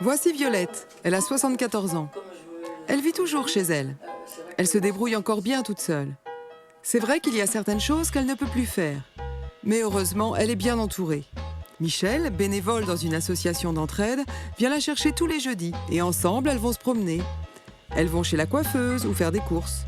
Voici Violette, elle a 74 ans. Elle vit toujours chez elle. Elle se débrouille encore bien toute seule. C'est vrai qu'il y a certaines choses qu'elle ne peut plus faire. Mais heureusement, elle est bien entourée. Michel, bénévole dans une association d'entraide, vient la chercher tous les jeudis et ensemble, elles vont se promener. Elles vont chez la coiffeuse ou faire des courses.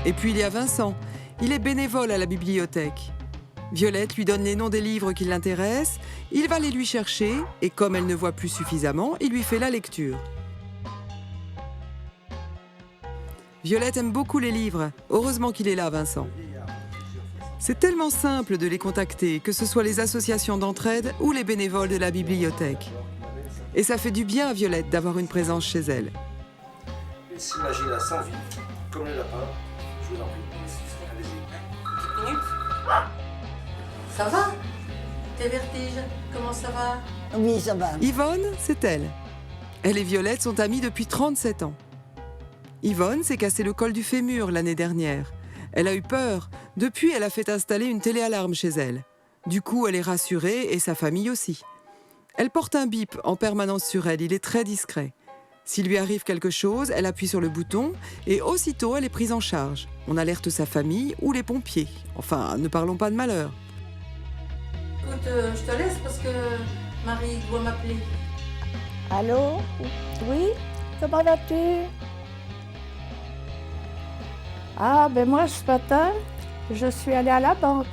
Et puis il y a Vincent, il est bénévole à la bibliothèque. Violette lui donne les noms des livres qui l'intéressent, il va les lui chercher et comme elle ne voit plus suffisamment, il lui fait la lecture. Violette aime beaucoup les livres, heureusement qu'il est là, Vincent. C'est tellement simple de les contacter, que ce soit les associations d'entraide ou les bénévoles de la bibliothèque. Et ça fait du bien à Violette d'avoir une présence chez elle. Il s'imagine à 100 vies, comme le lapin. Je vous en prie, allez-y. Minute. Ça va? Tes vertiges, comment ça va? Oui, ça va. Yvonne, c'est elle. Elle et Violette sont amies depuis 37 ans. Yvonne s'est cassé le col du fémur l'année dernière. Elle a eu peur. Depuis, elle a fait installer une téléalarme chez elle. Du coup, elle est rassurée et sa famille aussi. Elle porte un bip en permanence sur elle. Il est très discret. S'il lui arrive quelque chose, elle appuie sur le bouton et aussitôt, elle est prise en charge. On alerte sa famille ou les pompiers. Enfin, ne parlons pas de malheur. Écoute, je te laisse parce que Marie doit m'appeler. Allô? Oui? Comment vas-tu? Ah, ben moi, ce matin, je suis allée à la banque.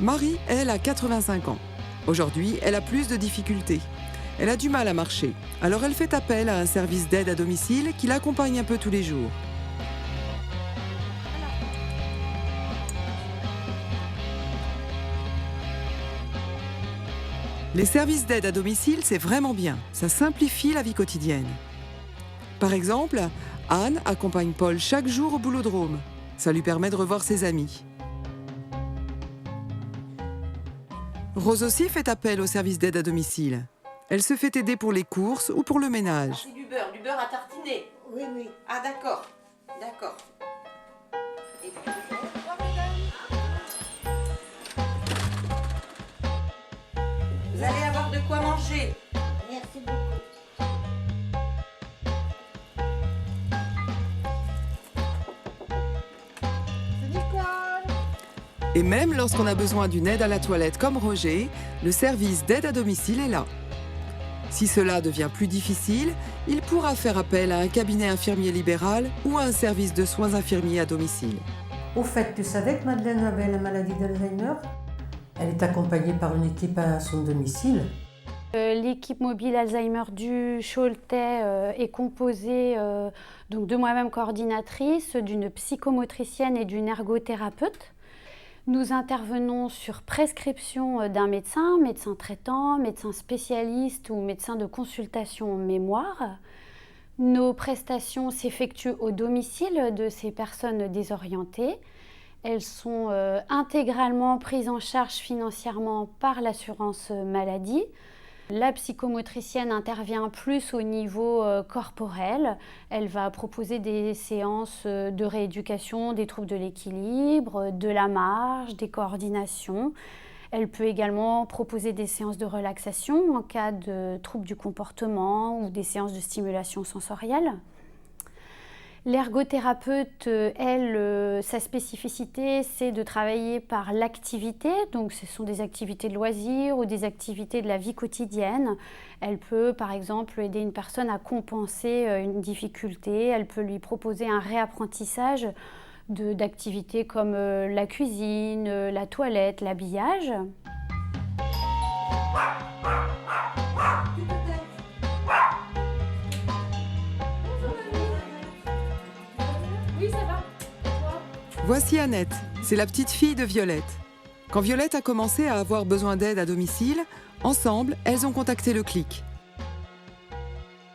Marie, elle, a 85 ans. Aujourd'hui, elle a plus de difficultés. Elle a du mal à marcher. Alors elle fait appel à un service d'aide à domicile qui l'accompagne un peu tous les jours. Les services d'aide à domicile, c'est vraiment bien. Ça simplifie la vie quotidienne. Par exemple, Anne accompagne Paul chaque jour au boulodrome. Ça lui permet de revoir ses amis. Rose aussi fait appel au service d'aide à domicile. Elle se fait aider pour les courses ou pour le ménage. C'est du beurre à tartiner. Oui, oui. Ah d'accord, d'accord. Et puis, vous allez avoir de quoi manger. Merci beaucoup. Et même lorsqu'on a besoin d'une aide à la toilette comme Roger, le service d'aide à domicile est là. Si cela devient plus difficile, il pourra faire appel à un cabinet infirmier libéral ou à un service de soins infirmiers à domicile. Au fait, tu savais que Madeleine avait la maladie d'Alzheimer? Elle est accompagnée par une équipe à son domicile. L'équipe mobile Alzheimer du Choletais est composée donc de moi-même coordinatrice, d'une psychomotricienne et d'une ergothérapeute. Nous intervenons sur prescription d'un médecin, médecin traitant, médecin spécialiste ou médecin de consultation mémoire. Nos prestations s'effectuent au domicile de ces personnes désorientées. Elles sont intégralement prises en charge financièrement par l'assurance maladie. La psychomotricienne intervient plus au niveau corporel. Elle va proposer des séances de rééducation des troubles de l'équilibre, de la marche, des coordinations. Elle peut également proposer des séances de relaxation en cas de troubles du comportement ou des séances de stimulation sensorielle. L'ergothérapeute, elle, sa spécificité, c'est de travailler par l'activité. Donc, ce sont des activités de loisirs ou des activités de la vie quotidienne. Elle peut, par exemple, aider une personne à compenser une difficulté. Elle peut lui proposer un réapprentissage d'activités comme la cuisine, la toilette, l'habillage. Voici Annette, c'est la petite fille de Violette. Quand Violette a commencé à avoir besoin d'aide à domicile, ensemble, elles ont contacté le CLIC.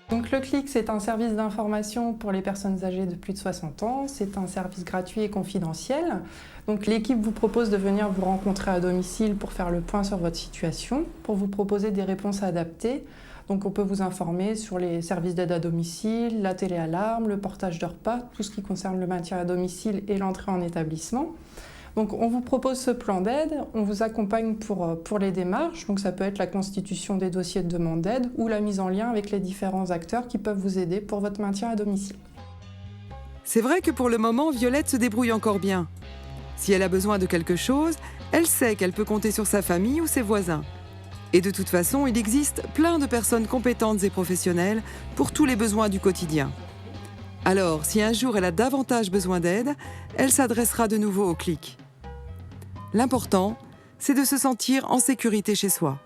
Donc le CLIC, c'est un service d'information pour les personnes âgées de plus de 60 ans. C'est un service gratuit et confidentiel. Donc l'équipe vous propose de venir vous rencontrer à domicile pour faire le point sur votre situation, pour vous proposer des réponses adaptées. Donc on peut vous informer sur les services d'aide à domicile, la téléalarme, le portage de repas, tout ce qui concerne le maintien à domicile et l'entrée en établissement. Donc on vous propose ce plan d'aide, on vous accompagne pour les démarches, donc ça peut être la constitution des dossiers de demande d'aide ou la mise en lien avec les différents acteurs qui peuvent vous aider pour votre maintien à domicile. C'est vrai que pour le moment, Violette se débrouille encore bien. Si elle a besoin de quelque chose, elle sait qu'elle peut compter sur sa famille ou ses voisins. Et de toute façon, il existe plein de personnes compétentes et professionnelles pour tous les besoins du quotidien. Alors, si un jour elle a davantage besoin d'aide, elle s'adressera de nouveau au CLIC. L'important, c'est de se sentir en sécurité chez soi.